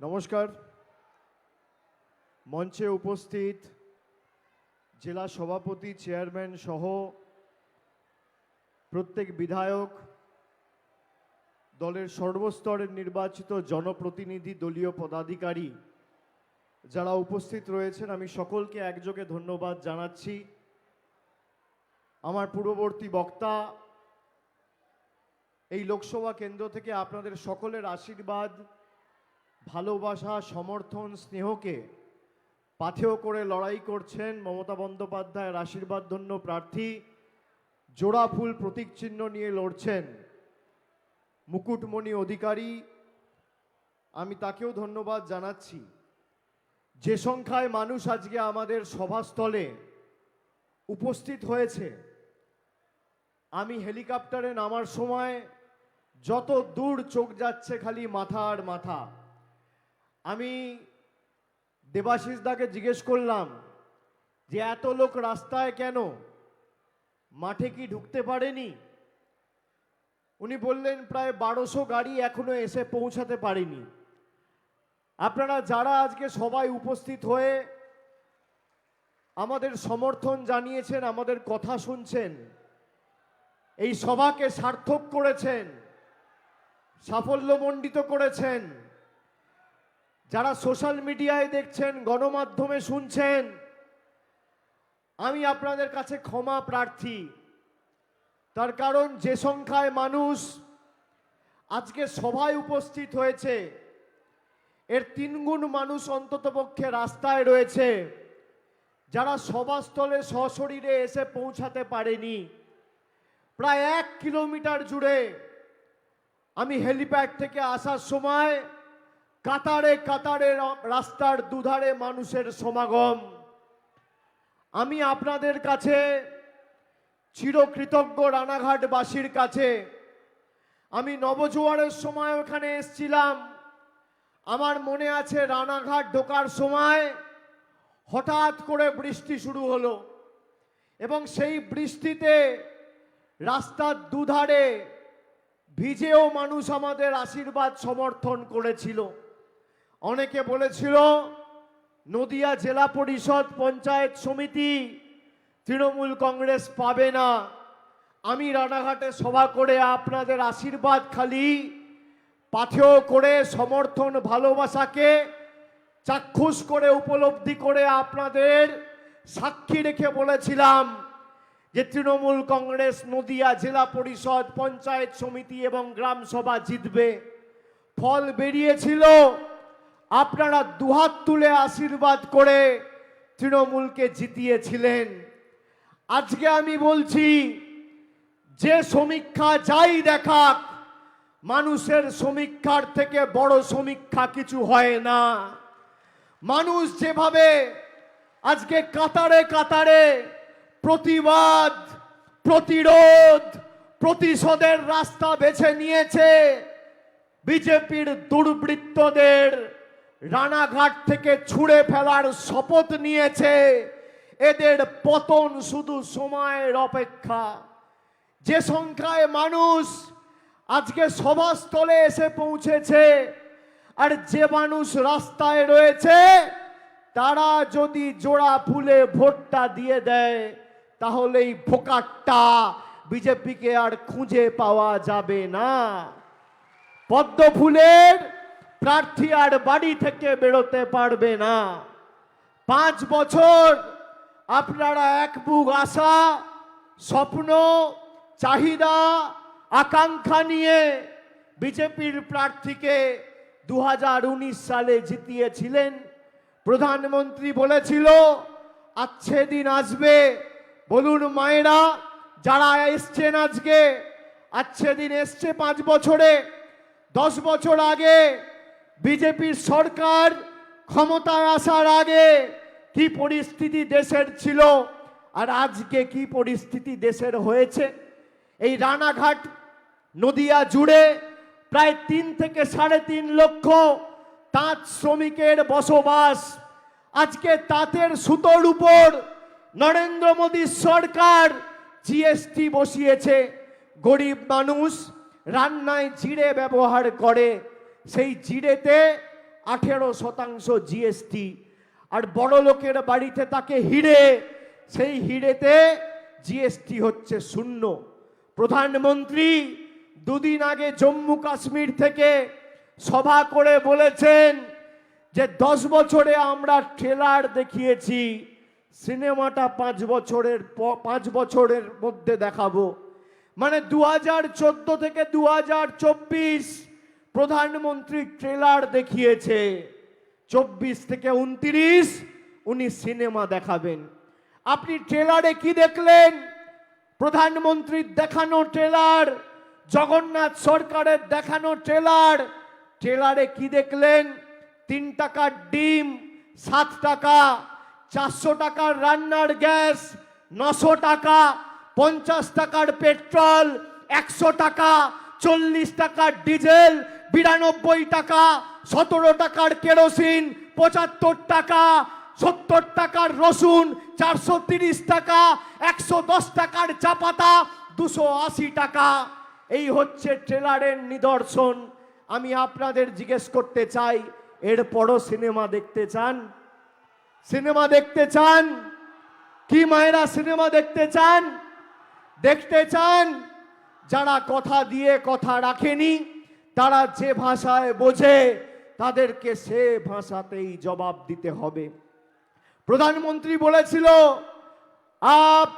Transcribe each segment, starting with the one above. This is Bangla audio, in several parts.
নমস্কার। মঞ্চে উপস্থিত জেলা সভাপতি, চেয়ারম্যান সহ প্রত্যেক বিধায়ক, দলের সর্বস্তরের নির্বাচিত জনপ্রতিনিধি, দলীয় পদাধিকারী যারা উপস্থিত রয়েছেন, আমি সকলকে একযোগে ধন্যবাদ জানাচ্ছি। আমার পূর্ববর্তী বক্তা এই লোকসভা কেন্দ্র থেকে আপনাদের সকলের আশীর্বাদ, ভালোবাসা, সমর্থন, স্নেহকে পাথেয় করে লড়াই করছেন মমতা বন্দ্যোপাধ্যায়ের আশীর্বাদ ধন্য প্রার্থী, জোড়া ফুল প্রতীক চিহ্ন নিয়ে লড়ছেন মুকুটমণি অধিকারী। আমি তাকেও ধন্যবাদ জানাচ্ছি। যে সংখ্যায় মানুষ আজকে আমাদের সভাস্থলে উপস্থিত হয়েছে, আমি হেলিকপ্টারে নামার সময় যত দূর চোখ যাচ্ছে খালি মাথা আর মাথা। আমি দেবাশিস দাকে জিজ্ঞেস করলাম যে এত লোক রাস্তায় কেন, মাঠে কি ঢুকতে পারেনি? উনি বললেন প্রায় 1200 গাড়ি এখনো এসে পৌঁছাতে পারেনি। আপনারা যারা আজকে সবাই উপস্থিত হয়ে আমাদের সমর্থন জানিয়েছেন, আমাদের কথা শুনছেন, এই সভাকে সার্থক করেছেন, সাফল্যমণ্ডিত করেছেন, যারা সোশ্যাল মিডিয়ায় দেখছেন, গণমাধ্যমে শুনছেন, আমি আপনাদের কাছে ক্ষমা প্রার্থী। তার কারণ যে সংখ্যায় মানুষ আজকে সভায় উপস্থিত হয়েছে, এর 3 গুণ মানুষ অন্ততপক্ষে রাস্তায় রয়েছে, যারা সভাস্থলে সশরীরে এসে পৌঁছাতে পারেনি। প্রায় 1 কিলোমিটার জুড়ে আমি হেলিপ্যাড থেকে আসার সময় কাতারে কাতারে রাস্তার দুধারে মানুষের সমাগম। আমি আপনাদের কাছে চিরকৃতজ্ঞ, রানাঘাটবাসীর কাছে। আমি নবজোয়ারের সময় ওখানে এসেছিলাম। আমার মনে আছে রানাঘাট ঢোকার সময় হঠাৎ করে বৃষ্টি শুরু হলো এবং সেই বৃষ্টিতে রাস্তার দুধারে ভিজেও মানুষ আমাদের আশীর্বাদ সমর্থন করেছিল। অনেকে বলেছিল নদিয়া জেলা পরিষদ, পঞ্চায়েত সমিতি তৃণমূল কংগ্রেস পাবে না। আমি রানাঘাটে সভা করে আপনাদের আশীর্বাদ খালি পাথেয় করে, সমর্থন, ভালোবাসাকে চাক্ষুষ করে, উপলব্ধি করে আপনাদের সাক্ষী রেখে বলেছিলাম যে তৃণমূল কংগ্রেস নদিয়া জেলা পরিষদ, পঞ্চায়েত সমিতি এবং গ্রাম সভা জিতবে। ফল বেরিয়েছিল। আপনারা দুহাত তুলে আশীর্বাদ করে তৃণমূলকে জিতিয়েছিলেন। আজকে আমি বলছি, যে সমীক্ষা যাই দেখাক, মানুষের সমীক্ষার থেকে বড় সমীক্ষা কিছু হয় না। মানুষ যেভাবে আজকে কাতারে কাতারে প্রতিবাদ, প্রতিরোধ, প্রতিশোধের রাস্তা বেছে নিয়েছে, বিজেপির দুর্বৃত্তদের রানাঘাট থেকে ছুঁড়ে ফেলার শপথ নিয়েছে, এদের পতন শুধু সময়ের অপেক্ষা। যে সংখ্যায় মানুষ আজকে সভাস্থলে এসে পৌঁছেছে আর যে মানুষ রাস্তায় রয়েছে, তারা যদি জোড়া ফুলে ভোটটা দিয়ে দেয়, তাহলে এই ভোকাটটা বিজেপিকে আর খুঁজে পাওয়া যাবে না। পদ্ম ফুলের প্রার্থী আর বাড়ি থেকে বেরোতে পারবে না। 5 বছর আপনারা এক বুক আশা, স্বপ্ন, চাহিদা, আকাঙ্ক্ষা নিয়ে বিজেপির প্রার্থীকে 2019 সালে জিতিয়েছিলেন। প্রধানমন্ত্রী বলেছিল আচ্ছে দিন আসবে। বলুন মায়েরা যারা এসছেন আজকে, আচ্ছে দিন এসছে 5 বছরে। 10 বছর আগে বিজেপির সরকার ক্ষমতায় আসার আগে কি পরিস্থিতি দেশের ছিল আর আজকে কি পরিস্থিতি দেশের হয়েছে। এই রানাঘাট নদিয়া জুড়ে প্রায় 3 থেকে 3.5 লক্ষ তাঁত শ্রমিকের বসবাস। আজকে তাঁতের সুতোর উপর নরেন্দ্র মোদী সরকার জিএসটি বসিয়েছে। গরিব মানুষ রান্নায় জিরে ব্যবহার করে, সেই জিরেতে 18% জিএসটি, আর বড় লোকের বাড়িতে তাকে হিড়ে, সেই হিড়েতে জিএসটি হচ্ছে 0। প্রধানমন্ত্রী দুদিন আগে জম্মু কাশ্মীর থেকে সভা করে বলেছেন যে 10 বছরে আমরা ট্রেলার দেখিয়েছি, সিনেমাটা 5 বছরের মধ্যে দেখাবো। মানে 2014 থেকে 2024 প্রধানমন্ত্রী ট্রেলার দেখিয়েছে, 24 থেকে 29 উনি সিনেমা দেখাবেন। আপনি ট্রেলারে কি দেখলেন? প্রধানমন্ত্রীর দেখানো ট্রেলার, জগন্নাথ সরকারের দেখানো ট্রেলার। ট্রেলারে কি দেখলেন? 3 টাকার ডিম 7 টাকা, 400 টাকার রান্নার গ্যাস 900 টাকা, 50 টাকার পেট্রোল 100 টাকা, 40 টাকার ডিজেল 92 টাকা, 17 টাকার কেরোসিন 75 টাকা, 70 টাকার রসুন 430 টাকা, 110 টাকার চা পাতা 280 টাকা। এই হচ্ছে ট্রেলারের নিদর্শন। আমি আপনাদের জিজ্ঞেস করতে চাই, এরপরও সিনেমা দেখতে চান? সিনেমা দেখতে চান কি মায়েরা? সিনেমা দেখতে চান? দেখতে চান? যারা কথা দিয়ে কথা রাখেনি, তারা যে ভাষায় বোঝে তাদেরকে সে ভাষাতেই জবাব দিতে হবে। प्रधानमंत्री বলেছিল, आप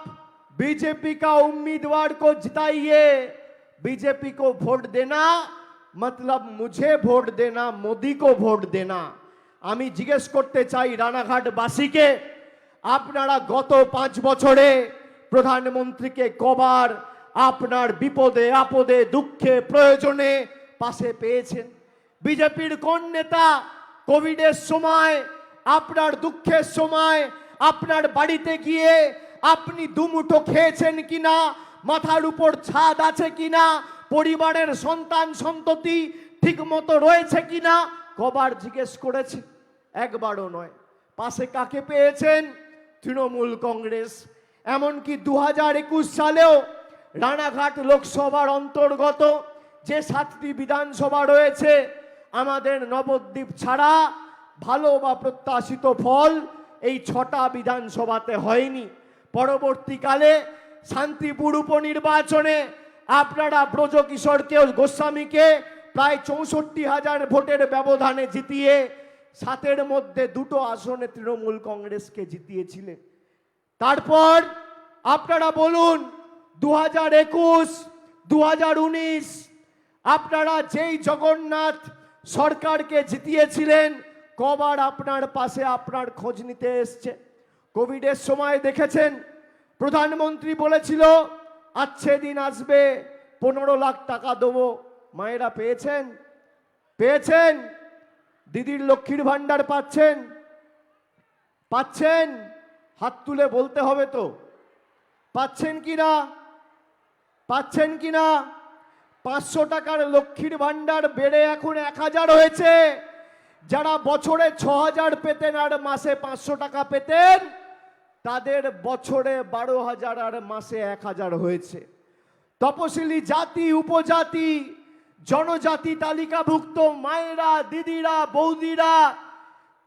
बीजेपी का उम्मीदवार को जिताइए, बीजेपी को वोट देना मतलब मुझे वोट देना, मोदी को वोट देना। আমি জিজ্ঞেস করতে চাই রানাঘাটবাসীকে, আপনারা গত 5 বছরে প্রধানমন্ত্রীকে কবার আপনার বিপদে আপদে দুঃখে প্রয়োজনে পাশে পেয়েছেন? বিজেপির কোন নেতা কোভিডের সময়, আপনার দুঃখের সময় আপনার বাড়িতে গিয়ে আপনি দুমুঠো খেয়েছেন কিনা, মাথার উপর ছাদ আছে কিনা, পরিবারের সন্তান সন্ততি ঠিকমতো রয়েছে কিনা কবার জিজ্ঞেস করেছে? একবারও নয়। পাশে কাকে পেয়েছেন? তৃণমূল কংগ্রেস। এমনকি 2021 সালেও রানাঘাট লোকসভার অন্তর্গত যে 7টি বিধানসভা রয়েছে, আমাদের নবদ্বীপ ছাড়া ভালো বা প্রত্যাশিত ফল এই 6টা বিধানসভাতে হয়নি। পরবর্তীকালে শান্তিপুর উপনির্বাচনে আপনারা ব্রজকিশোরকে গোস্বামীকে প্রায় 64,000 ভোটের ব্যবধানে জিতিয়ে 7-এর মধ্যে 2টো আসনে তৃণমূল কংগ্রেসকে জিতিয়েছিলেন। তারপর আপনারা বলুন 2021, 2019 আপনারা যেই জগন্নাথ সরকারকে জিতিয়েছিলেন, কবার আপনার পাশে আপনার খোঁজ নিতে এসছে? কোভিডের সময় দেখেছেন প্রধানমন্ত্রী বলেছিল আচ্ছে দিন আসবে, 15 লাখ টাকা দেবো। মায়েরা পেয়েছেন? পেয়েছেন? দিদির লক্ষ্মীর ভান্ডার পাচ্ছেন? পাচ্ছেন? হাত তুলে বলতে হবে তো পাচ্ছেন কিনা? পাচ্ছেন কিনা? 500 টাকার লক্ষ্মীর ভান্ডার বেড়ে এখন 1000 হয়েছে। যারা বছরে 6000 পেতেন আর মাসে 500 টাকা পেতেন, তাদের বছরে 12,000 আর মাসে 1000 হয়েছে। তপশিলি জাতি, উপজাতি, জনজাতি তালিকাভুক্ত মায়েরা, দিদিরা, বৌদিরা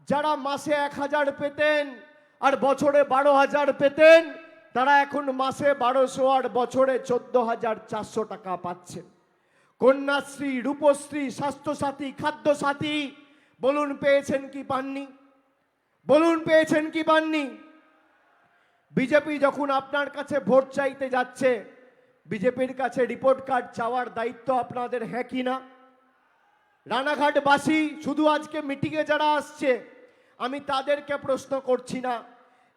যারা মাসে 1000 পেতেন আর বছরে 12,000 পেতেন, তারা এখন মাসে 1200 আর বছরে 14,400 টাকা পাচ্ছেন। কন্যাশ্রী, রূপশ্রী, স্বাস্থ্যসাথী, খাদ্যসাথী, বলুন পেয়েছেন কি পাননি? বলুন পেয়েছেন কি পাননি? বিজেপি যখন আপনার কাছে ভোট চাইতে যাচ্ছে, বিজেপির কাছে রিপোর্ট কার্ড চাওয়ার দায়িত্ব আপনাদের, হ্যাঁ কি না? রানাঘাটবাসী শুধু আজকে মিটিংয়ে যারা আসছে, আমি তাদেরকে প্রশ্ন করছি না,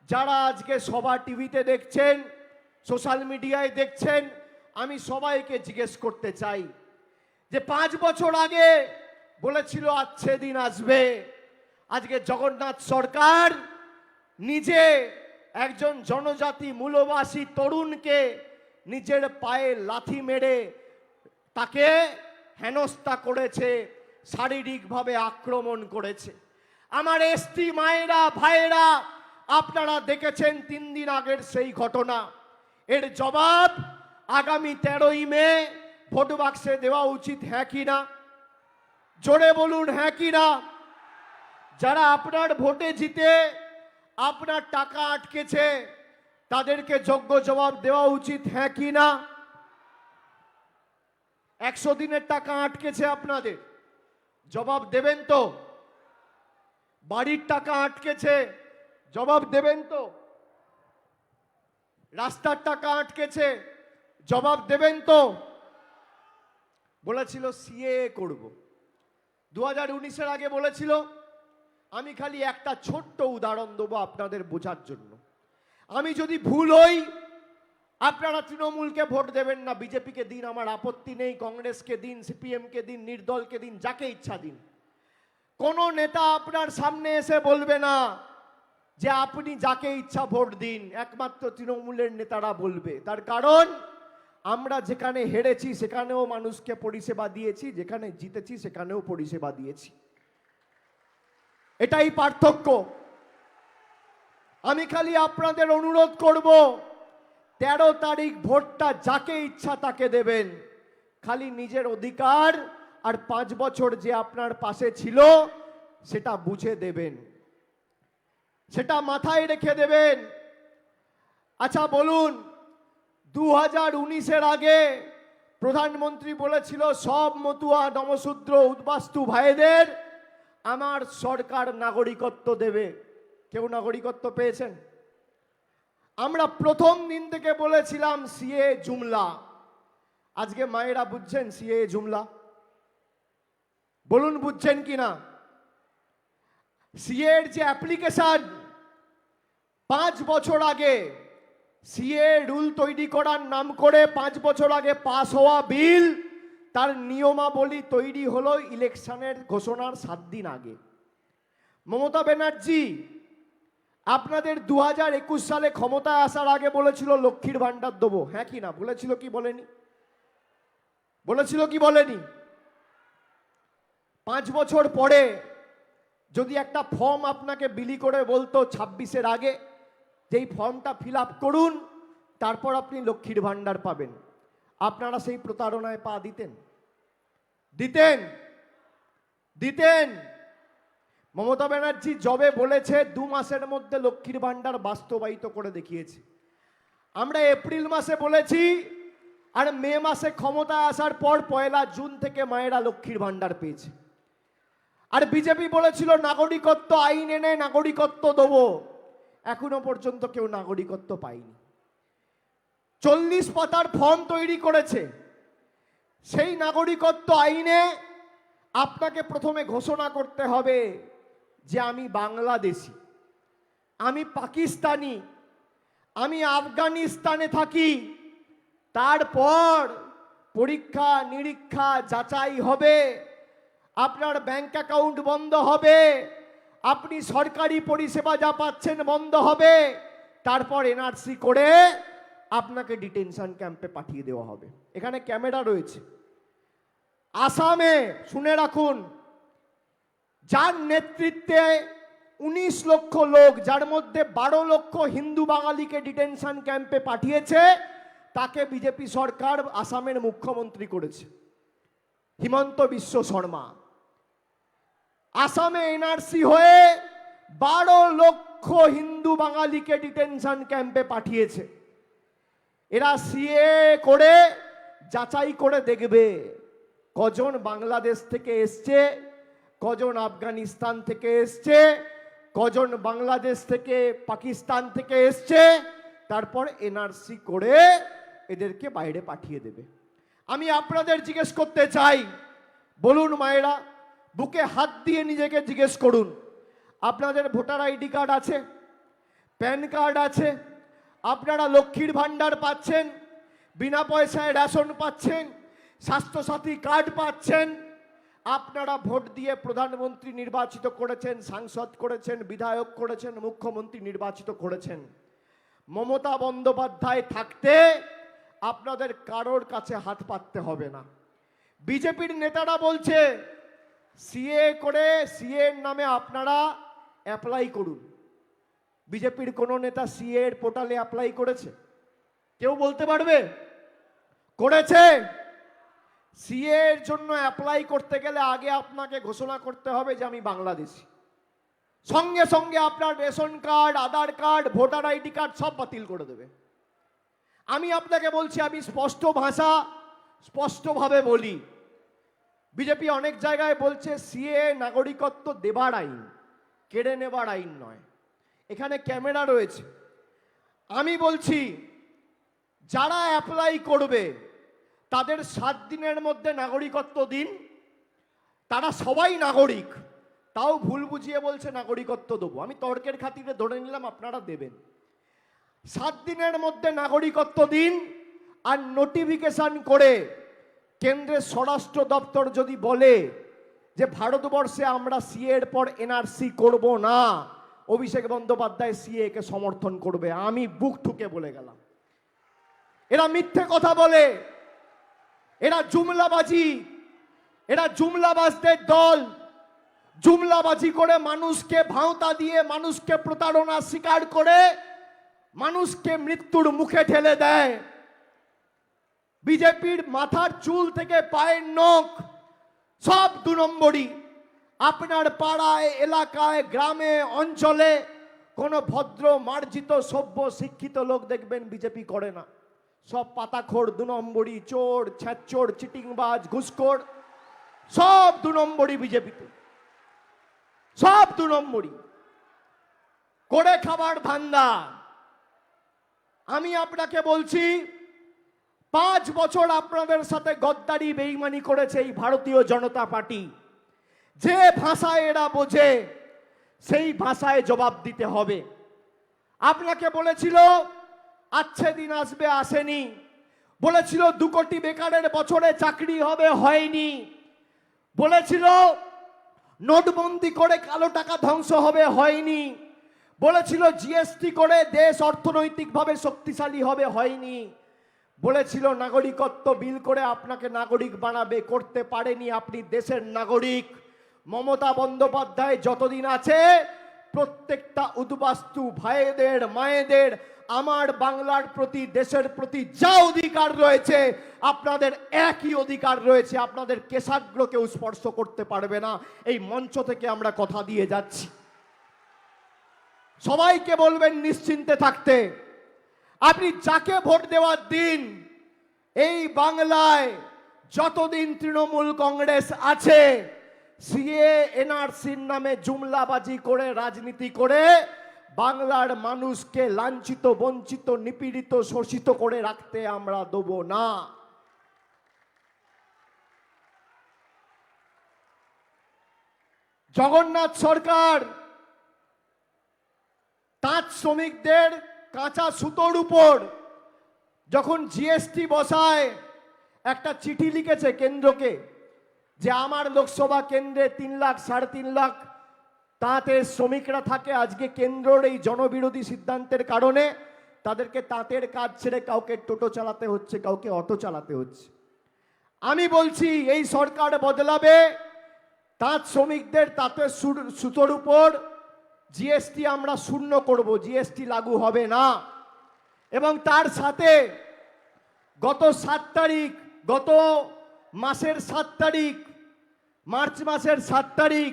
যারা আজকে সভা টিভিতে দেখছেন, সোশ্যাল মিডিয়ায় দেখছেন, আমি সবাইকে জিজ্ঞেস করতে চাই যে 5 বছর আগে বলেছিল আচ্ছে দিন আসবে, আজকে জগন্নাথ সরকার নিজে একজন জনজাতি মূলবাসী তরুণকে নিজের পায়ে লাথি মেরে তাকে হেনস্থা করেছে, শারীরিকভাবে আক্রমণ করেছে। আমার এসটি মায়েরা, ভাইয়েরা, আপনারা দেখেছেন 3 দিন আগের সেই ঘটনা। এর জবাব আগামী 13ই মে ভোট বাক্সে দেওয়া উচিত, হ্যাঁ কি না? জোরে বলুন হ্যাঁ কি না? যারা আপনার ভোটে জিতে আপনার টাকা আটকেছে তাদেরকে যোগ্য জবাব দেওয়া উচিত, হ্যাঁ কি না? 100 দিনের টাকা আটকেছে আপনাদের, জবাব দেবেন তো? বাড়ির টাকা আটকেছে, জবাব দেবেন তো? রাস্তার টাকা আটকেছে, জবাব দেবেন তো? বলেছিল সিএএ করব, 2019-এর আগে বলেছিল। আমি খালি একটা ছোট্ট উদাহরণ দেবো আপনাদের বোঝার জন্য। আমি যদি ভুল হই, আপনারা তৃণমূলকে ভোট দেবেন না, বিজেপিকে দিন, আমার আপত্তি নেই। কংগ্রেসকে দিন, সিপিএমকে দিন, নির্দলকে দিন, যাকে ইচ্ছা দিন। কোন নেতা আপনার সামনে এসে বলবে না যে আপনি যাকে ইচ্ছা ভোট দিন, একমাত্র তৃণমূলের নেতারা বলবে। তার কারণ আমরা যেখানে হেরেছি সেখানেও মানুষকে পরিষেবা দিয়েছি, যেখানে জিতেছি সেখানেও পরিষেবা দিয়েছি। এটাই পার্থক্য। আমি খালি আপনাদের অনুরোধ করব, 13 তারিখ ভোটটা যাকে ইচ্ছা তাকে দেবেন। খালি নিজের অধিকার আর 5 বছর যে আপনার পাশে ছিল সেটা বুঝে দেবেন, সেটা মাথায় রেখে দেবেন। আচ্ছা বলুন, 2019-এর আগে প্রধানমন্ত্রী বলেছিল সব মতুয়া, নমশূদ্র, উদ্বাস্তু ভাইদের আমার সরকার নাগরিকত্ব দেবে। কেউ নাগরিকত্ব পেয়েছেন? আমরা প্রথম দিন থেকে বলেছিলাম সিএ জুমলা। আজকে মায়েরা বুঝছেন সিএ জুমলা? বলুন বুঝছেন কিনা? সিএ এর যে অ্যাপ্লিকেশন 5 বছর আগে সিএ রুল তৈরি করার নাম করে 5 বছর আগে পাস হওয়া বিল, তার নিয়মাবলী তৈরি হলো ইলেকশনের ঘোষণার 7 দিন আগে। মমতা ব্যানার্জি আপনাদের 2021 সালে ক্ষমতায় আসার আগে বলেছিল লক্ষ্মীর ভান্ডার দেবো, হ্যাঁ কি না? বলেছিল কি বলেনি? বলেছিল কি বলেনি? 5 বছর পরে যদি একটা ফর্ম আপনাকে বিলি করে বলতো 26-এর আগে যেই ফর্মটা ফিল আপ করুন, তারপর আপনি লক্ষ্মীর ভান্ডার পাবেন, আপনারা সেই প্রতারণায় পা দিতেন? দিতেন? দিতেন? মমতা ব্যানার্জি যবে বলেছে 2 মাসের মধ্যে লক্ষ্মীর ভান্ডার বাস্তবায়িত করে দেখিয়েছে। আমরা এপ্রিল মাসে বলেছি, আর মে মাসে ক্ষমতায় আসার পর 1 জুন থেকে মায়েরা লক্ষ্মীর ভান্ডার পেয়েছে। আর বিজেপি বলেছিল নাগরিকত্ব আইন এনে নাগরিকত্ব দেবো, এখনো পর্যন্ত কেউ নাগরিকত্ব পায়নি। 40 পাতার ফর্ম তৈরি করেছে। সেই নাগরিকত্ব আইনে আপনাকে প্রথমে ঘোষণা করতে হবে যে আমি বাংলাদেশি, আমি পাকিস্তানি, আমি আফগানিস্তানে থাকি। তারপর পরীক্ষা নিরীক্ষা যাচাই হবে, আপনার ব্যাংক অ্যাকাউন্ট বন্ধ হবে, আপনি সরকারি পরিষেবা যা পাচ্ছেন বন্ধ হবে। তারপর এনআরসি করে আপনাকে ডিটেনশন ক্যাম্পে পাঠিয়ে দেওয়া হবে। এখানে ক্যামেরা রয়েছে। আসামে শুনে রাখুন, যার নেতৃত্বে 19 লক্ষ লোক, যার মধ্যে 12 লক্ষ হিন্দু বাঙালিকে ডিটেনশন ক্যাম্পে পাঠিয়েছে, তাকে বিজেপি সরকার আসামের মুখ্যমন্ত্রী করেছে, হিমন্ত বিশ্ব শর্মা। আসামে এনআরসি হয়ে 12 লক্ষ হিন্দু বাঙালিকে ডিটেনশন ক্যাম্পে পাঠিয়েছে। এরা সিএ করে যাচাই করে দেখবে কজন বাংলাদেশ থেকে এসছে, কজন আফগানিস্তান থেকে এসছে, কজন বাংলাদেশ থেকে পাকিস্তান থেকে এসছে। তারপর এনআরসি করে এদেরকে বাইরে পাঠিয়ে দেবে। আমি আপনাদের জিজ্ঞেস করতে চাই, বলুন মায়েরা, বুকে হাত দিয়ে নিজেকে জিজ্ঞেস করুন, আপনাদের ভোটার আইডি কার্ড আছে? প্যান কার্ড আছে? আপনারা লক্ষ্মীর ভান্ডার পাচ্ছেন, বিনা পয়সায় রেশন পাচ্ছেন, স্বাস্থ্যসাথী কার্ড পাচ্ছেন? আপনারা ভোট দিয়ে প্রধানমন্ত্রী নির্বাচিত করেছেন, সাংসদ করেছেন, বিধায়ক করেছেন, মুখ্যমন্ত্রী নির্বাচিত করেছেন। মমতা বন্দ্যোপাধ্যায় থাকতে আপনাদের কারোর কাছে হাত পাততে হবে না। বিজেপির নেতারা বলছে সিএ করে সিএ এর নামে আপনারা অ্যাপ্লাই করুন। বিজেপির কোন নেতা সিএ এর পোর্টালে অ্যাপ্লাই করেছে? কেউ বলতে পারবে? করেছে? সিএ এর জন্য অ্যাপ্লাই করতে গেলে আগে আপনাকে ঘোষণা করতে হবে যে আমি বাংলাদেশি। সঙ্গে সঙ্গে আপনার রেশন কার্ড, আধার কার্ড, ভোটার আইডি কার্ড সব বাতিল করে দেবে। আমি আপনাকে বলছি, আমি স্পষ্টভাবে বলি, বিজেপি অনেক জায়গায় বলছে সিএ নাগরিকত্ব দেবার আইন, কেড়ে নেবার আইন নয়। এখানে ক্যামেরা রয়েছে। আমি বলছি, যারা অ্যাপ্লাই করবে তাদের 7 দিনের মধ্যে নাগরিকত্ব দিন। তারা সবাই নাগরিক, তাও ভুল বুঝিয়ে বলছে নাগরিকত্ব দেবো। আমি তর্কের খাতিরে ধরে নিলাম আপনারা দেবেন। 7 দিনের মধ্যে নাগরিকত্ব দিন। আর নোটিফিকেশন করে কেন্দ্রের স্বরাষ্ট্র দপ্তর যদি বলে যে ভারতবর্ষে আমরা সিএ এর পর এনআরসি করব না, অভিষেক বন্দ্যোপাধ্যায় সিএ কে সমর্থন করবে। আমি বুক ঠুকে বলে গেলাম। এরা মিথ্যে কথা বলে, এরা জুমলাবাজি, এরা জুমলাবাজদের দল। জুমলাবাজি করে মানুষকে ভাঁওতা দিয়ে, মানুষকে প্রতারণা স্বীকার করে মানুষকে মৃত্যুর মুখে ঠেলে দেয়। বিজেপির মাথার চুল থেকে পায়ের নখ সব 2 নম্বরই। আপনার পাড়ায়, এলাকায়, গ্রামে, অঞ্চলে কোনো ভদ্র, মার্জিত, সভ্য, শিক্ষিত লোক দেখবেন বিজেপি করে না। সব পাতাখোর, 2 নম্বরই, চোর, ছ্যাঁচোর, চিটিংবাজ, ঘুষখোর, সব 2 নম্বরই বিজেপিতে, সব 2 নম্বরই করে খাবার ধান্দা। আমি আপনাকে বলছি, 5 বছর আপনাদের সাথে গদ্দারি, বেইমানি করেছে এই ভারতীয় জনতা পার্টি। যে ভাষায় এরা বোঝে সেই ভাষায় জবাব দিতে হবে। আপনাকে বলেছিল আচ্ছে দিন আসবে, আসেনি। বলেছিল 2 কোটি বেকারের বছরে চাকরি হবে, হয়নি। বলেছিল নোটবন্দি করে কালো টাকা ধ্বংস হবে, হয়নি। বলেছিল জিএসটি করে দেশ অর্থনৈতিকভাবে শক্তিশালী হবে, হয়নি। বলেছিল নাগরিকত্ব বিল করে আপনাকে নাগরিক বানাবে, করতে পারেনি। আপনি দেশের নাগরিক। মমতা বন্দ্যোপাধ্যায় যতদিন আছে প্রত্যেকটা উদ্বাস্তু ভাইদের, মায়েদের আমার বাংলার প্রতি, দেশের প্রতি যা অধিকার রয়েছে আপনাদের একই অধিকার রয়েছে। আপনাদের কেশাগ্র কেউ স্পর্শ করতে পারবে না। এই মঞ্চ থেকে আমরা কথা দিয়ে যাচ্ছি। সবাইকে বলবেন নিশ্চিন্তে থাকতে। আপনি যাকে ভোট দেওয়ার দিন, এই বাংলায় যতদিন তৃণমূল কংগ্রেস আছে, সিএ এনআরসির নামে জুমলাবাজি করে, রাজনীতি করে বাংলার মানুষকে লাঞ্ছিত, বঞ্চিত, নিপীড়িত, শোষিত করে রাখতে আমরা দেব না। জগন্নাথ সরকার তাঁত শ্রমিকদের কাঁচা সুতোর উপর যখন জিএসটি বসায়, একটা চিঠি লিখেছে কেন্দ্রকে যে আমার লোকসভা কেন্দ্রে 3 লাখ, 3.5 লাখ তাঁতের শ্রমিকরা থাকে। আজকে কেন্দ্রের এই জনবিরোধী সিদ্ধান্তের কারণে তাদেরকে তাঁতের কাজ ছেড়ে কাউকে টোটো চালাতে হচ্ছে, কাউকে অটো চালাতে হচ্ছে। আমি বলছি এই সরকার বদলাবে, তাঁত শ্রমিকদের তাঁতের সুতোর উপর জিএসটি আমরা 0 করব, জিএসটি লাগু হবে না। এবং তার সাথে গত 7 তারিখ, গত মাসের 7 তারিখ, মার্চ মাসের 7 তারিখ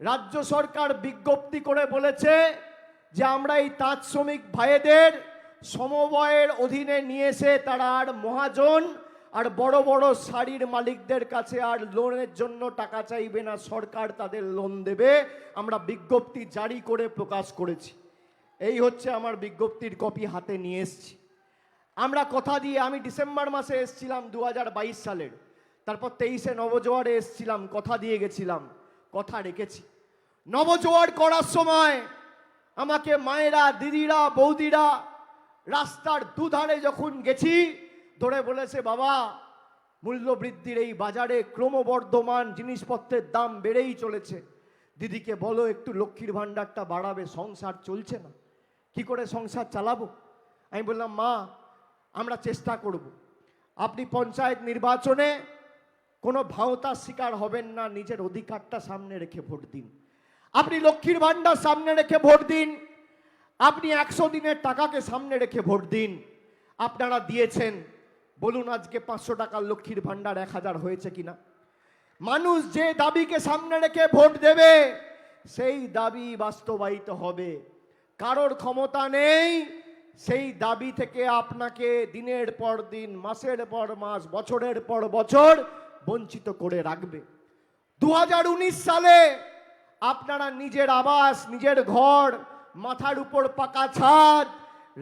রাজ্য সরকার বিজ্ঞপ্তি করে বলেছে যে আমরা এই তাঁত শ্রমিক ভাইদের সমবায়ের অধীনে নিয়ে এসে তারা আর মহাজন আর বড় বড় শাড়ির মালিকদের কাছে আর লোনের জন্য টাকা চাইবে না, সরকার তাদের লোন দেবে। আমরা বিজ্ঞপ্তি জারি করে প্রকাশ করেছি। এই হচ্ছে আমার বিজ্ঞপ্তির কপি, হাতে নিয়ে এসেছি। আমরা কথা দিয়ে, আমি ডিসেম্বর মাসে এসেছিলাম 2022 সালের, তারপর 23-এ নবজোয়ারে এসেছিলাম, কথা দিয়ে গেছিলাম, কথা রেখেছি। নবজোয়ার করার সময় আমাকে মায়েরা, দিদিরা, বৌদিরা রাস্তার দুধারে যখন গেছি ধরে বলেছে, বাবা মূল্যবৃদ্ধির এই বাজারে ক্রমবর্ধমান জিনিসপত্রের দাম বেড়েই চলেছে, দিদিকে বলো একটু লক্ষ্মীর ভাণ্ডারটা বাড়াবে, সংসার চলছে না, কি করে সংসার চালাবো। আমি বললাম, মা আমরা চেষ্টা করব, আপনি পঞ্চায়েত নির্বাচনে কোনো ভাওতার শিকার হবেন না, নিজের অধিকারটা সামনে রেখে ভোট দিন। আপনি লক্ষ্মীর ভাণ্ডার সামনে রেখে ভোট দিন, আপনি 100 দিনের টাকাকে সামনে রেখে ভোট দিন। আপনারা দিয়েছেন, বলুন আজকে 500 টাকার লক্ষ্মীর ভাণ্ডার 1000 হয়েছে কিনা। মানুষ যে দাবিকে সামনে রেখে ভোট দেবে, সেই দাবি বাস্তবায়িত হবে। কারোর ক্ষমতা নেই সেই দাবি থেকে আপনাকে দিনের পর দিন, মাসের পর মাস, বছরের পর বছর বঞ্চিত করে রাখবে। 2019 সালে আপনারা নিজের আবাস, নিজের ঘর, মাথার উপর পাকা ছাদ,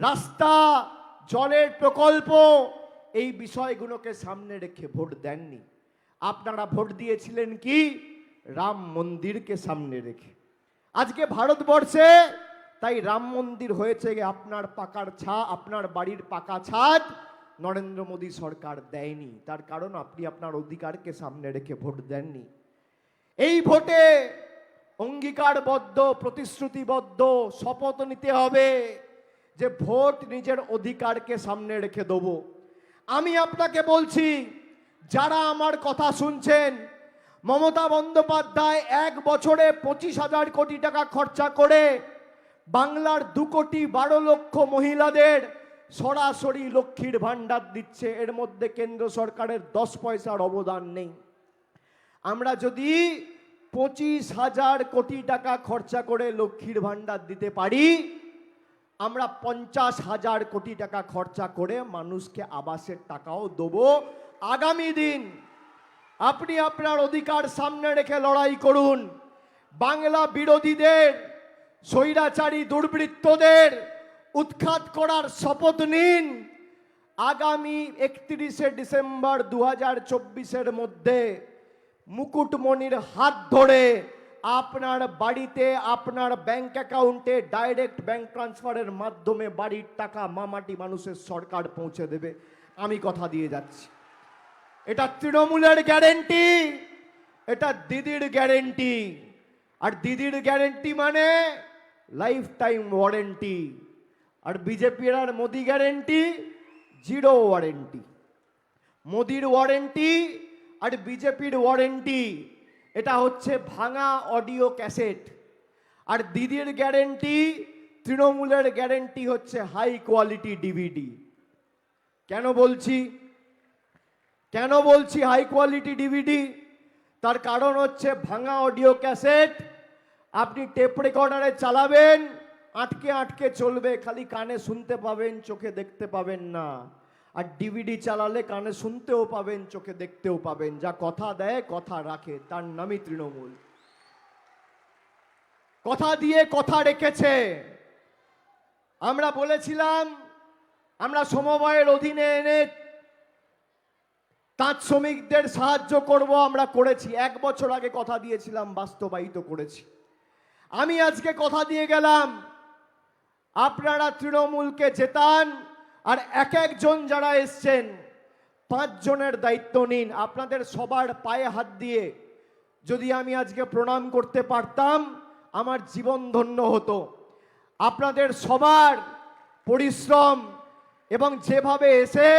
রাস্তা, জলের প্রকল্প, এই বিষয়গুলোকে সামনে রেখে ভোট দেননি। আপনারা ভোট দিয়েছিলেন কি? রাম মন্দিরকে সামনে রেখে। আজকে ভারতবর্ষে তাই রাম মন্দির হয়েছে আপনার আপনার বাড়ির পাকা ছাদ নরেন্দ্র মোদী সরকার দেয়নি। তার কারণ আপনি আপনার অধিকারকে সামনে রেখে ভোট দেননি। এই ভোটে অঙ্গীকারবদ্ধ, প্রতিশ্রুতিবদ্ধ, শপথ নিতে হবে যে ভোট নিজের অধিকারকে সামনে রেখে দেব। আমি আপনাকে বলছি, যারা আমার কথা শুনছেন, মমতা বন্দ্যোপাধ্যায় 1 বছরে 25,000 কোটি টাকা খরচা করে বাংলার 2,12,00,000 মহিলাদের সরাসরি লক্ষ্মীর ভাণ্ডার দিচ্ছে। এর মধ্যে কেন্দ্র সরকারের 10 পয়সার অবদান নেই। আমরা যদি 25,000 কোটি টাকা খরচা করে লক্ষ্মীর ভাণ্ডার দিতে পারি, আমরা 50,000 কোটি টাকা খরচা করে মানুষকে আবাসের টাকাও দেবো। আগামী দিন আপনি আপনার অধিকার সামনে রেখে লড়াই করুন। বাংলা বিরোধীদের, স্বৈরাচারী দুর্বৃত্তদের উৎখাত করার শপথ নিন। আগামী 31শে ডিসেম্বর 2024-এর মধ্যে মুকুটমণির হাত ধরে আপনার বাড়িতে, আপনার ব্যাংক অ্যাকাউন্টে ডাইরেক্ট ব্যাংক ট্রান্সফারের মাধ্যমে বাড়ির টাকা মামাটি মানুষের সরকার পৌঁছে দেবে। আমি কথা দিয়ে যাচ্ছি। এটা তৃণমূলের গ্যারেন্টি, এটা দিদির গ্যারেন্টি। আর দিদির গ্যারেন্টি মানে লাইফ টাইম ওয়ারেন্টি। আর বিজেপির আর মোদি গ্যারেন্টি 0 ওয়ারেন্টি। মোদির ওয়ারেন্টি আর বিজেপির ওয়ারেন্টি এটা হচ্ছে ভাঙা অডিও ক্যাসেট। আর দিদির গ্যারেন্টি, তৃণমূলের গ্যারেন্টি হচ্ছে হাই কোয়ালিটি ডিভিডি। কেন বলছি হাই কোয়ালিটি ডিভিডি? তার কারণ হচ্ছে ভাঙা অডিও ক্যাসেট আপনি টেপ রেকর্ডারে চালাবেন, আটকে আটকে চলবে, খালি কানে শুনতে পাবেন, চোখে দেখতে পাবেন না। আর ডিভিডি চালালে কানে শুনতেও পাবেন, চোখে দেখতেও পাবেন। যা কথা দেয় কথা রাখে, তার নামই তৃণমূল। কথা দিয়ে কথা রেখেছে। আমরা বলেছিলাম আমরা সমবায়ের অধীনে এনে তাঁত শ্রমিকদের সাহায্য করব, আমরা করেছি। 1 বছর আগে কথা দিয়েছিলাম, বাস্তবায়িত করেছি। আমি আজকে কথা দিয়ে গেলাম, আপনারা তৃণমূলকে জেতান। আর এক একজন যারা এসছেন 5 জনের দায়িত্ব নিন। আপনাদের সবার পায়ে হাত দিয়ে যদি আমি আজকে প্রণাম করতে পারতাম, আমার জীবন ধন্য হতো। আপনাদের সবার পরিশ্রম এবং যেভাবে এসে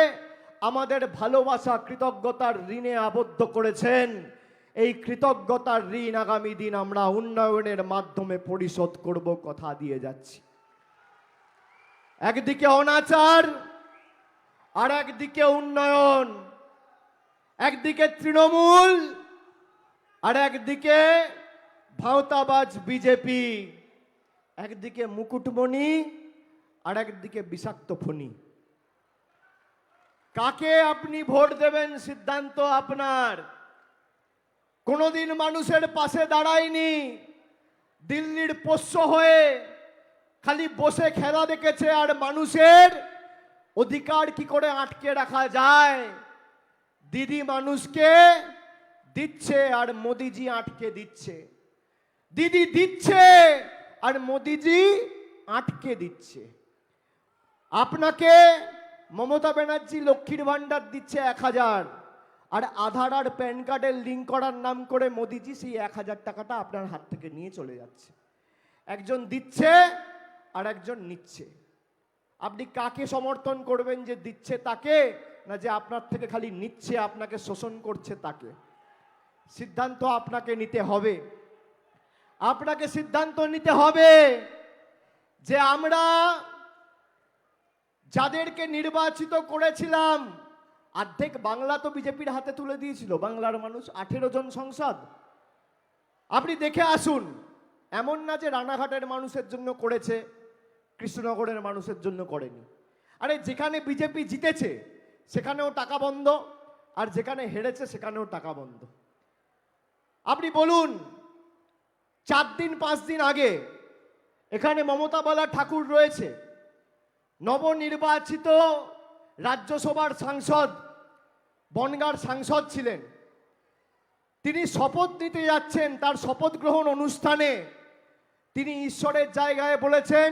আমাদের ভালোবাসা, কৃতজ্ঞতার ঋণে আবদ্ধ করেছেন, এই কৃতজ্ঞতার ঋণ আগামী দিন আমরা উন্নয়নের মাধ্যমে পরিশোধ করব, কথা দিয়ে যাচ্ছি। একদিকে অনাচার আর একদিকে উন্নয়ন, একদিকে তৃণমূল আর একদিকে ভাঁওতাবাজ বিজেপি, একদিকে মুকুটমণি আর একদিকে বিষাক্ত ফণি। কাকে আপনি ভোট দেবেন সিদ্ধান্ত আপনার। কোনোদিন মানুষের পাশে দাঁড়ায়নি, দিল্লির পোষ্য হয়ে খালি বসে খেলা দেখেছে। আর মানুষের অধিকার কি করে আটকে রাখা যায়, দিদি মানুষকে দিচ্ছে আর মোদিজি আটকে দিচ্ছে। দিদি দিচ্ছে আর মোদিজি আটকে দিচ্ছে। আপনাকে মমতা ব্যানার্জি লক্ষ্মীর ভাণ্ডার দিচ্ছে 1000, আর আধার আর প্যান কার্ডের লিঙ্ক করার নাম করে মোদিজি সেই 1000 টাকাটা আপনার হাত থেকে নিয়ে চলে যাচ্ছে। একজন দিচ্ছে আর একজন নিচ্ছে। আপনি কাকে সমর্থন করবেন, যে দিচ্ছে তাকে, না যে আপনার থেকে খালি নিচ্ছে, আপনাকে শোষণ করছে তাকে? সিদ্ধান্ত আপনাকে নিতে হবে। আপনাকে সিদ্ধান্ত নিতে হবে যে আমরা যাদেরকে নির্বাচিত করেছিলাম, অর্ধেক বাংলা তো বিজেপির হাতে তুলে দিয়েছিল বাংলার মানুষ। 18 জন সংসদ আপনি দেখে আসুন, এমন না যে রানাঘাটের মানুষের জন্য করেছে, কৃষ্ণনগরের মানুষের জন্য করেনি। আরে যেখানে বিজেপি জিতেছে সেখানেও টাকা বন্ধ, আর যেখানে হেরেছে সেখানেও টাকা বন্ধ। আপনি বলুন, 4 দিন 5 দিন আগে এখানে মমতা বালা ঠাকুর রয়েছে, নবনির্বাচিত রাজ্যসভার সাংসদ, বনগাঁর সাংসদ ছিলেন। তিনি শপথ নিতে যাচ্ছেন, তার শপথ গ্রহণ অনুষ্ঠানে তিনি ঈশ্বরের জায়গায় বলেছেন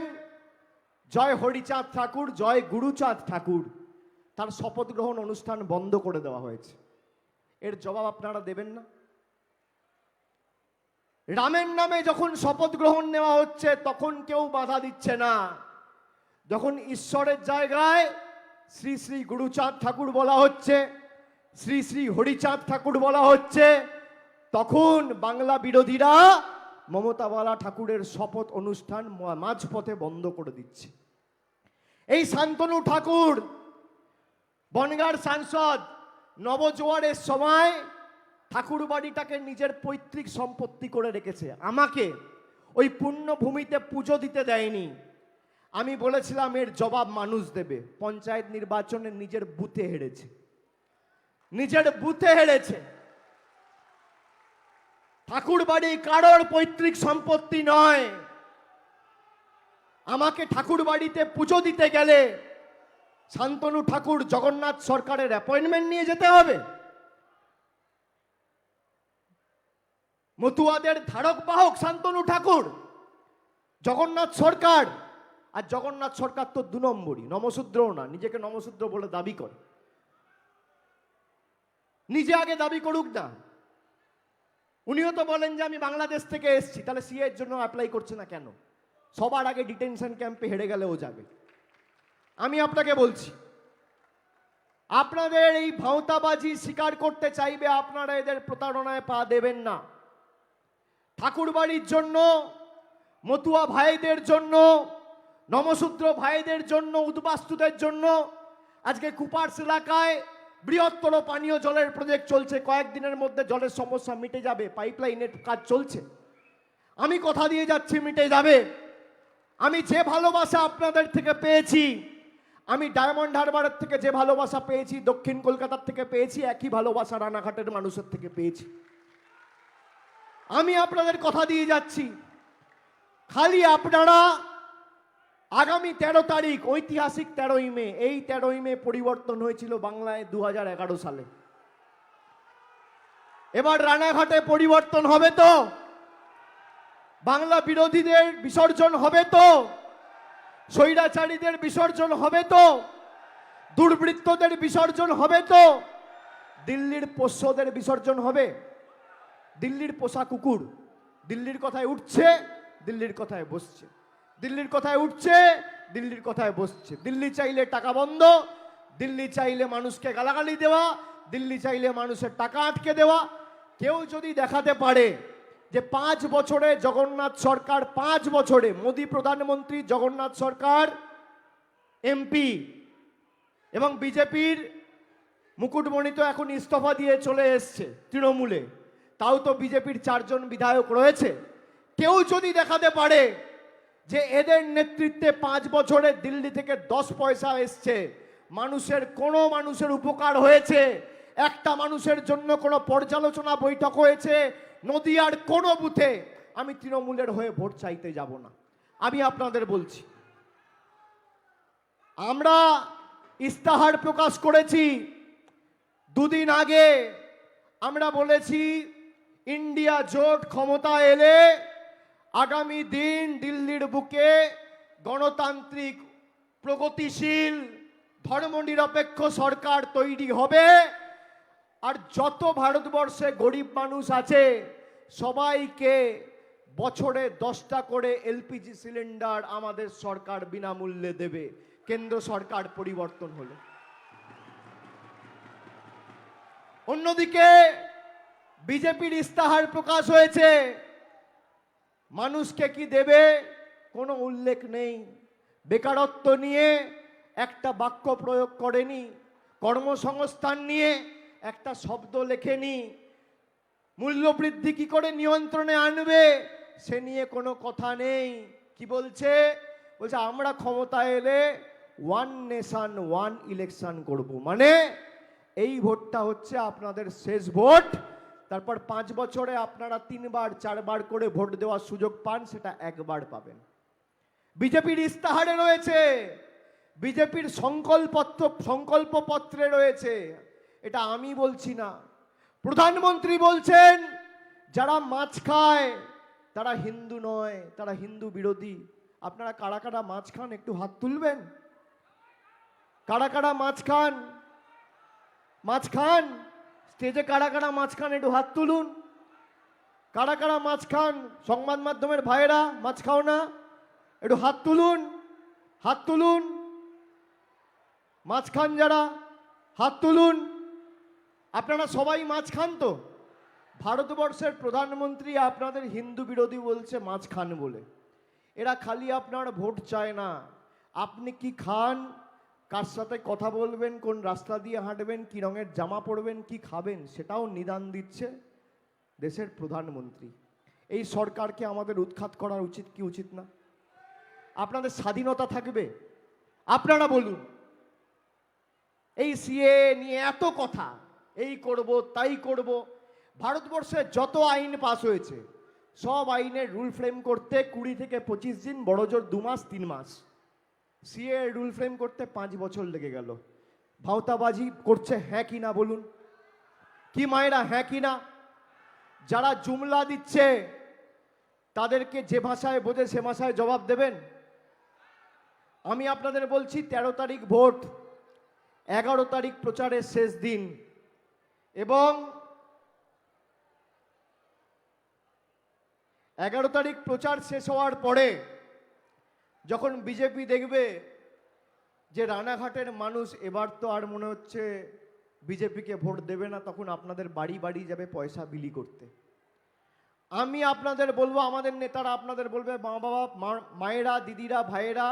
জয় হরিচাঁদ ঠাকুর, জয় গুরুচাঁদ ঠাকুর। তার শপথ গ্রহণ অনুষ্ঠান বন্ধ করে দেওয়া হয়েছে। এর জবাব আপনারা দেবেন না? রামের নামে যখন শপথ গ্রহণ নেওয়া হচ্ছে তখন কেউ বাধা দিচ্ছে না, যখন ঈশ্বরের জায়গায় শ্রী শ্রী গুরুচাঁদ ঠাকুর বলা হচ্ছে, শ্রী শ্রী হরিচাঁদ ঠাকুর বলা হচ্ছে, তখন বাংলা বিরোধীরা মমতা বালা ঠাকুরের শপথ অনুষ্ঠান মাঝপথে বন্ধ করে দিচ্ছে। এই শান্তনু ঠাকুর বনগাঁর সাংসদ, নবজোয়ারের সময় ঠাকুর বাড়িটাকে নিজের পৈতৃক সম্পত্তি করে রেখেছে। আমাকে ওই পুণ্যভূমিতে পুজো দিতে দেয়নি। আমি বলেছিলাম এর জবাব মানুষ দেবে। পঞ্চায়েত নির্বাচনে নিজের বুথে হেরেছে, নিজের বুথে হেরেছে। ঠাকুর বাড়ি কারোর পৈতৃক সম্পত্তি নয়। আমাকে ঠাকুর বাড়িতে পুজো দিতে গেলে শান্তনু ঠাকুর জগন্নাথ সরকারের অ্যাপয়েন্টমেন্ট নিয়ে যেতে হবে? মতুয়াদের ধারক বাহক শান্তনু ঠাকুর, জগন্নাথ সরকার। আর জগন্নাথ সরকার তো 2 নম্বরই, নমশূদ্রও না, নিজেকে নমশূদ্র বলে দাবি করে। নিজে আগে দাবি করুক না। উনিও তো বলেন যে আমি বাংলাদেশ থেকে এসেছি, তাহলে সিএ এর জন্য অ্যাপ্লাই করছে না কেন? সবার আগে ডিটেনশন ক্যাম্পে হেরে গেলেও যাবে। আমি আপনাকে বলছি, আপনাদের এই ভাঁওতাবাজি স্বীকার করতে চাইবে, আপনারা এদের প্রতারণায় পা দেবেন না। ঠাকুর বাড়ির জন্য, মতুয়া ভাইদের জন্য, নমশূদ্র ভাইদের জন্য, উদ্বাস্তুদের জন্য আজকে কুপার্স এলাকায় বৃহত্তর পানীয় জলের প্রজেক্ট চলছে। কয়েকদিনের মধ্যে জলের সমস্যা মিটে যাবে, পাইপলাইনের কাজ চলছে। আমি কথা দিয়ে যাচ্ছি মিটে যাবে। আমি যে ভালোবাসা আপনাদের থেকে পেয়েছি, আমি ডায়মন্ড হারবারের থেকে যে ভালোবাসা পেয়েছি, দক্ষিণ কলকাতার থেকে পেয়েছি, একই ভালোবাসা রানাঘাটের মানুষের থেকে পেয়েছি। আমি আপনাদের কথা দিয়ে যাচ্ছি, খালি আপনারা আগামী 13 তারিখ, ঐতিহাসিক 13ই মে, এই 13ই মে পরিবর্তন হয়েছিল বাংলায় 2011 সালে। এবার রানাঘাটে পরিবর্তন হবে তো? বাংলা বিরোধীদের বিসর্জন হবে তো? স্বৈরাচারীদের বিসর্জন হবে তো? দুর্বৃত্তদের বিসর্জন হবে তো? দিল্লির পোষ্যদের বিসর্জন হবে? দিল্লির পোষা কুকুর দিল্লির কথায় উঠছে, দিল্লির কথায় বসছে, দিল্লির কথায় উঠছে, দিল্লির কথায় বসছে। দিল্লি চাইলে টাকা বন্ধ, দিল্লি চাইলে মানুষকে গালাগালি দেওয়া, দিল্লি চাইলে মানুষের টাকা আটকে দেওয়া। কেউ যদি দেখাতে পারে যে 5 বছরে জগন্নাথ সরকার, 5 বছরে মোদী প্রধানমন্ত্রী, জগন্নাথ সরকার এমপি এবং বিজেপির মুকুটমণি তো এখন ইস্তফা দিয়ে চলে এসছে তৃণমূলে, তাও তো বিজেপির 4 জন বিধায়ক রয়েছে। কেউ যদি দেখাতে পারে যে এদের নেতৃত্বে 5 বছরে দিল্লি থেকে 10 পয়সা এসছে, কোনো মানুষের উপকার হয়েছে, একটা মানুষের জন্য কোনো পর্যালোচনা বৈঠক হয়েছে, নদিয়ার কোনো বুথে, আমি তৃণমূলের হয়ে ভোট চাইতে যাব না। আমি আপনাদের বলছি, আমরা ইস্তাহার প্রকাশ করেছি 2 দিন আগে। আমরা বলেছি ইন্ডিয়া জোট ক্ষমতা এলে আগামী দিন দিল্লির বুকে গণতান্ত্রিক, প্রগতিশীল, ধর্মনিরপেক্ষ সরকার তৈরি হবে। আর যত ভারতবর্ষে গরিব মানুষ আছে সবাইকে বছরে 10টা করে এলপিজি সিলিন্ডার আমাদের সরকার বিনামূল্যে দেবে, কেন্দ্র সরকার পরিবর্তন হলে। অন্যদিকে বিজেপির ইস্তাহার প্রকাশ হয়েছে, মানুষকে কি দেবে কোনো উল্লেখ নেই। বেকারত্ব নিয়ে একটা বাক্য প্রয়োগ করেনি, কর্মসংস্থান নিয়ে একটা শব্দ লেখেনি, মূল্যবৃদ্ধি কি করে নিয়ন্ত্রণে আনবে সে নিয়ে কোনো কথা নেই। কি বলছে? বলছে আমরা ক্ষমতায় এলে ওয়ান নেশন ওয়ান ইলেকশন করব, মানে এই ভোটটা হচ্ছে আপনাদের শেষ ভোট, তারপর 5 বছরে আপনারা 3বার 4বার করে ভোট দেওয়ার সুযোগ পান, সেটা একবার পাবেন। বিজেপির ইস্তাহারে রয়েছে, বিজেপির সংকল্পপত্রে রয়েছে, এটা আমি বলছি না। প্রধানমন্ত্রী বলছেন যারা মাছ খায় তারা হিন্দু নয়, তারা হিন্দু বিরোধী। আপনারা কারা কারা মাছ খান একটু হাত তুলবেন? কারা কারা মাছ খান? মাছ খান? স্টেজে কারা কারা মাছ খান একটু হাত তুলুন। কারা কারা মাছ খান? সংবাদ মাধ্যমের ভাইয়েরা মাছ খাও না? একটু হাত তুলুন, হাত তুলুন। মাছ খান যারা, হাত তুলুন। আপনারা সবাই মাছ খান তো? ভারতবর্ষের প্রধানমন্ত্রী আপনাদের হিন্দু বিরোধী বলছে মাছ খান বলে। এরা খালি আপনার ভোট চায় না, আপনি কি খান, কার সাথে কথা বলবেন, কোন রাস্তা দিয়ে হাঁটবেন, কি রঙের জামা পরবেন, কি খাবেন, সেটাও নিদান দিচ্ছে দেশের প্রধানমন্ত্রী। এই সরকারকে আমাদের উৎখাত করা উচিত কি উচিত না? আপনাদের স্বাধীনতা থাকবে? আপনারা বলুন। এই সিএ নিয়ে এত কথা, এই করব তাই করব। ভারতবর্ষে যত আইন পাস হয়েছে সব আইনের রুল ফ্রেম করতে 20 থেকে 25 দিন, বড় জোর 2 মাস 3 মাস। সিএ রুল ফ্রেম করতে 5 বছর লেগে গেল। ভাওতাবাজি করছে হ্যাঁ কি না বলুন? কি মায়েরা হ্যাঁ কি না? যারা জুমলা দিচ্ছে তাদেরকে যে ভাষায় বোঝে সে ভাষায় জবাব দেবেন। আমি আপনাদের বলছি 13 তারিখ ভোট, 11 তারিখ প্রচারের শেষ দিন, এবং 11 তারিখ প্রচার শেষ হওয়ার পরে যখন বিজেপি দেখবে যে রানাঘাটের মানুষ এবার তো আর মনে হচ্ছে বিজেপিকে ভোট দেবে না, তখন আপনাদের বাড়ি বাড়ি যাবে পয়সা বিলি করতে। আমি আপনাদের বলবো, আমাদের নেতারা আপনাদের বলবে মা বাবা, মায়েরা, দিদিরা, ভাইয়েরা,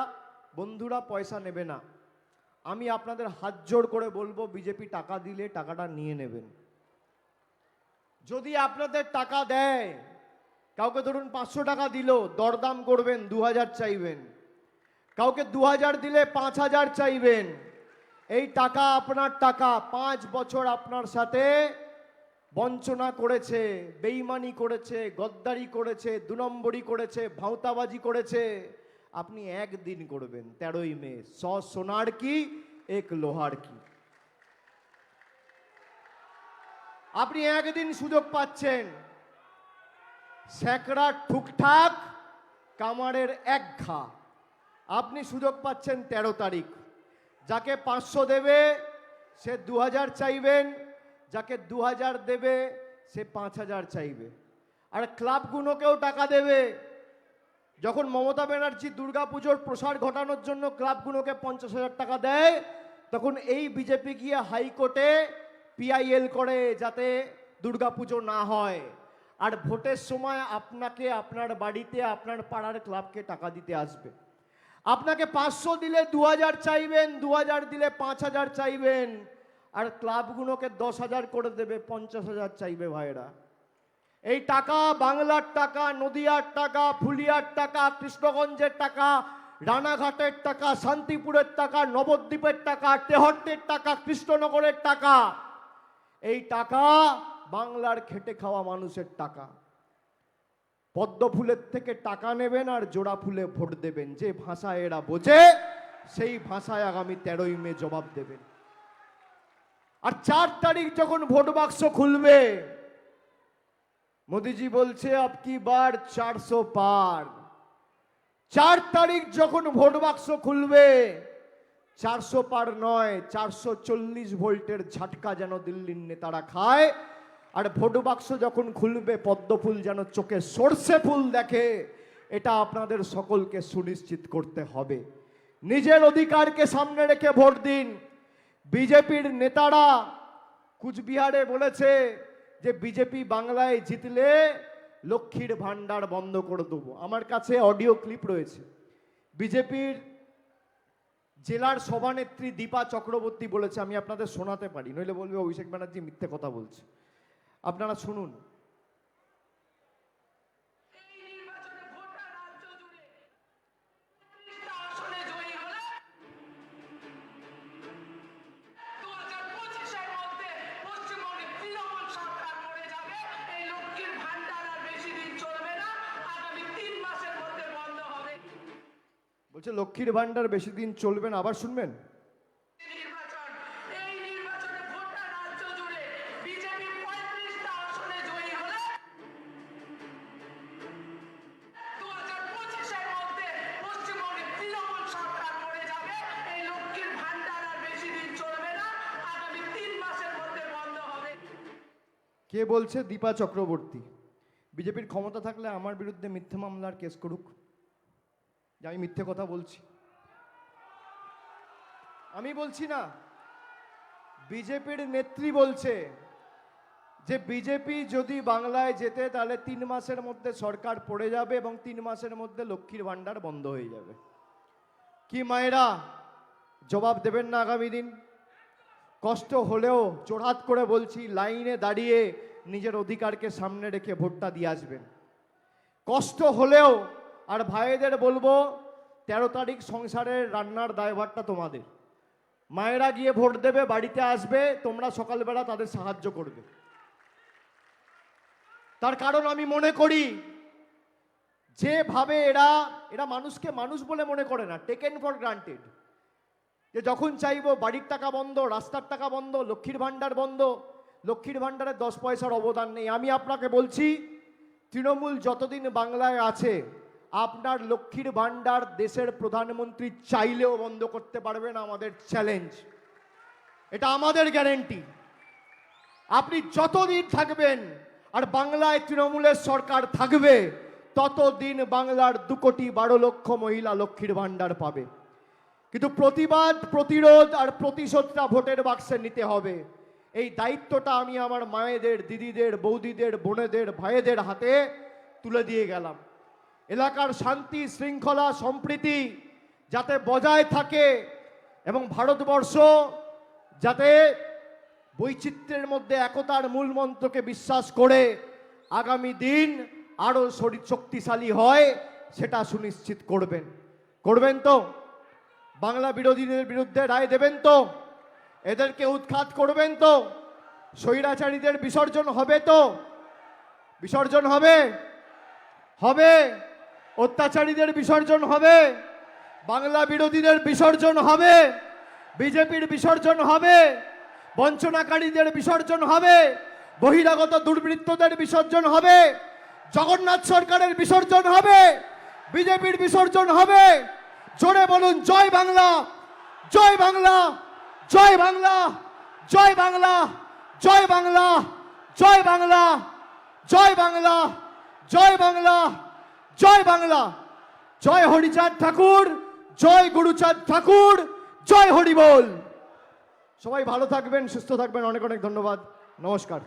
বন্ধুরা পয়সা নেবে না। আমি আপনাদের হাত জোড় করে বলবো বিজেপি টাকা দিলে টাকাটা নিয়ে নেবেন। যদি আপনাদের টাকা দেয়, কাউকে ধরুন 500 টাকা দিল, দরদাম করবেন, 2000 চাইবেন। কাউকে 2000 দিলে 5000 চাইবেন। এই টাকা আপনার টাকা। 5 বছর আপনার সাথে বঞ্চনা করেছে, বেইমানি করেছে, গদ্দারি করেছে, 2 নম্বরি করেছে, ভাওতাবাজি করেছে। আপনি একদিন করবেন 13ই মে, 100 সোনার কি 1 লোহার কি। আপনি একদিন সুযোগ পাচ্ছেন। স্যাকরা ঠুকঠাক, কামারের এক ঘা। আপনি সুযোগ পাচ্ছেন 13 তারিখ। যাকে 500 দেবে সে 2000 চাইবেন, যাকে 2000 দেবে সে 5000 চাইবে। আর ক্লাবগুলোকেও টাকা দেবে। যখন মমতা ব্যানার্জি দুর্গাপুজোর প্রসার ঘটানোর জন্য ক্লাবগুলোকে 50,000 টাকা দেয়, তখন এই বিজেপি গিয়ে হাইকোর্টে পিআইএল করে যাতে দুর্গাপুজো না হয়। আর ভোটের সময় আপনাকে আপনার বাড়িতে আপনার পাড়ার ক্লাবকে টাকা দিতে আসবে। আপনাকে 500 দিলে 2000 চাইবেন, 2000 দিলে 5000 চাইবেন, আর ক্লাবগুলোকে 10,000 করে দেবে, 50,000 চাইবে ভাইরা। এই টাকা বাংলার টাকা, নদিয়ার টাকা, ফুলিয়ার টাকা, কৃষ্ণগঞ্জের টাকা, রানাঘাটের টাকা, শান্তিপুরের টাকা, নবদ্বীপের টাকা, তেহট্টের টাকা, কৃষ্ণনগরের টাকা। এই টাকা বাংলার খেটে খাওয়া মানুষের টাকা। পদ্ম ফুলের থেকে টাকা নেবেন আর জোড়া ফুলে ভোট দেবেন। যে ভাষায় এরা বোঝে সেই ভাষায় আগামী 13ই মে জবাব দেবেন। আর 4 তারিখ যখন ভোট বাক্স খুলবে, মোদিজি বলছে আপকি বার 400 পার। 4 তারিখ যখন ভোট বাক্স খুলবে, 400 পার নয়, 440 ভোল্টের ঝাটকা যেন দিল্লির নেতারা খায়। আর ভোট বাক্স যখন খুলবে, পদ্ম ফুল যেন চোখে সর্ষে ফুল দেখে। এটা আপনাদের সকলকে সুনিশ্চিত করতে হবে। নিজের অধিকারকে সামনে রেখে ভোট দিন। বিজেপির নেতারা কুচবিহারে বলেছে যে বিজেপি বাংলায় জিতলে লক্ষ্মীর ভান্ডার বন্ধ করে দেবো। আমার কাছে অডিও ক্লিপ রয়েছে। বিজেপির জেলার সভানেত্রী দীপা চক্রবর্তী বলেছে, আমি আপনাদের শোনাতে পারি, নইলে বলবে অভিষেক ব্যানার্জি মিথ্যে কথা বলছে। আপনারা শুনুন। বলছে লক্ষ্মীর ভান্ডার বেশি দিন চলবে না, আবার শুনবেন। নির্বাচন, এই নির্বাচনে গোটা রাজ্য জুড়ে বিজেপি 35টা আসনে জয়ী হলে 2025 এর মধ্যে পশ্চিমবঙ্গে তৃণমূল সরকার পড়ে যাবে। এই লক্ষ্মীর ভান্ডার আর বেশি দিন চলবে না, আগামী 3 মাসের মধ্যে বন্ধ হবে। কে বলছে? দীপা চক্রবর্তী। বিজেপির ক্ষমতা থাকলে আমার বিরুদ্ধে মিথ্যে মামলার কেস করুক, যে আমি মিথ্যে কথা বলছি। আমি বলছি না, বিজেপির নেত্রী বলছে যে বিজেপি যদি বাংলায় যেতে তাহলে 3 মাসের মধ্যে সরকার পড়ে যাবে এবং 3 মাসের মধ্যে লক্ষ্মীর ভান্ডার বন্ধ হয়ে যাবে। কি মায়েরা জবাব দেবেন না আগামী দিন? কষ্ট হলেও জোরহাত করে বলছি, লাইনে দাঁড়িয়ে নিজের অধিকারকে সামনে রেখে ভোটটা দিয়ে আসবেন। কষ্ট হলেও, আর ভাইদের বলবো 13 তারিখ সংসারের রান্নার দায়ভারটা তোমাদের। মায়েরা গিয়ে ভোট দেবে, বাড়িতে আসবে, তোমরা সকালবেলা তাদের সাহায্য করবে। তার কারণ আমি মনে করি যেভাবে এরা মানুষকে মানুষ বলে মনে করে না, টেকেন ফর গ্রান্টেড। যে যখন চাইবো বাড়ির টাকা বন্ধ, রাস্তার টাকা বন্ধ, লক্ষ্মীর ভান্ডার বন্ধ। লক্ষ্মীর ভান্ডারে 10 পয়সার অবদান নেই। আমি আপনাকে বলছি, তৃণমূল যতদিন বাংলায় আছে আপনার লক্ষ্মীর ভান্ডার দেশের প্রধানমন্ত্রী চাইলেও বন্ধ করতে পারবে না, আমাদের চ্যালেঞ্জ। এটা আমাদের গ্যারেন্টি। আপনি যতদিন থাকবেন আর বাংলায় তৃণমূলের সরকার থাকবে, ততদিন বাংলার 2,12,00,000 মহিলা লক্ষ্মীর ভান্ডার পাবে। কিন্তু প্রতিবাদ, প্রতিরোধ আর প্রতিশোধটা ভোটের বাক্সে নিতে হবে। এই দায়িত্বটা আমি আমার মায়েদের, দিদিদের, বৌদিদের, বোনেদের, ভাইদের হাতে তুলে দিয়ে গেলাম। এলাকার শান্তি, শৃঙ্খলা, সম্প্রীতি যাতে বজায় থাকে এবং ভারতবর্ষ যাতে বৈচিত্র্যের মধ্যে একতার মূল মন্ত্রকে বিশ্বাস করে আগামী দিন আরো শক্তিশালী হয়, সেটা সুনিশ্চিত করবেন। করবেন তো? বাংলা বিরোধীদের বিরুদ্ধে রায় দেবেন তো? এদেরকে উৎখাত করবেন তো? স্বৈরাচারীদের বিসর্জন হবে তো? বিসর্জন হবে? হবে। অত্যাচারীদের বিসর্জন হবে, বাংলা বিরোধীদের বিসর্জন হবে, বিজেপির বিসর্জন হবে, বঞ্চনাকারীদের বিসর্জন হবে, বহিরাগত দুর্বৃত্তদের বিসর্জন হবে, জগন্নাথ সরকারের বিসর্জন হবে, বিজেপির বিসর্জন হবে। জোরে বলুন জয় বাংলা, জয় বাংলা, জয় বাংলা, জয় বাংলা, জয় বাংলা, জয় বাংলা, জয় বাংলা, জয় বাংলা, জয় বাংলা। জয় হরিচাঁদ ঠাকুর, জয় গুরুচাঁদ ঠাকুর, জয় হরি বল। সবাই ভালো থাকবেন, সুস্থ থাকবেন। অনেক অনেক ধন্যবাদ। নমস্কার।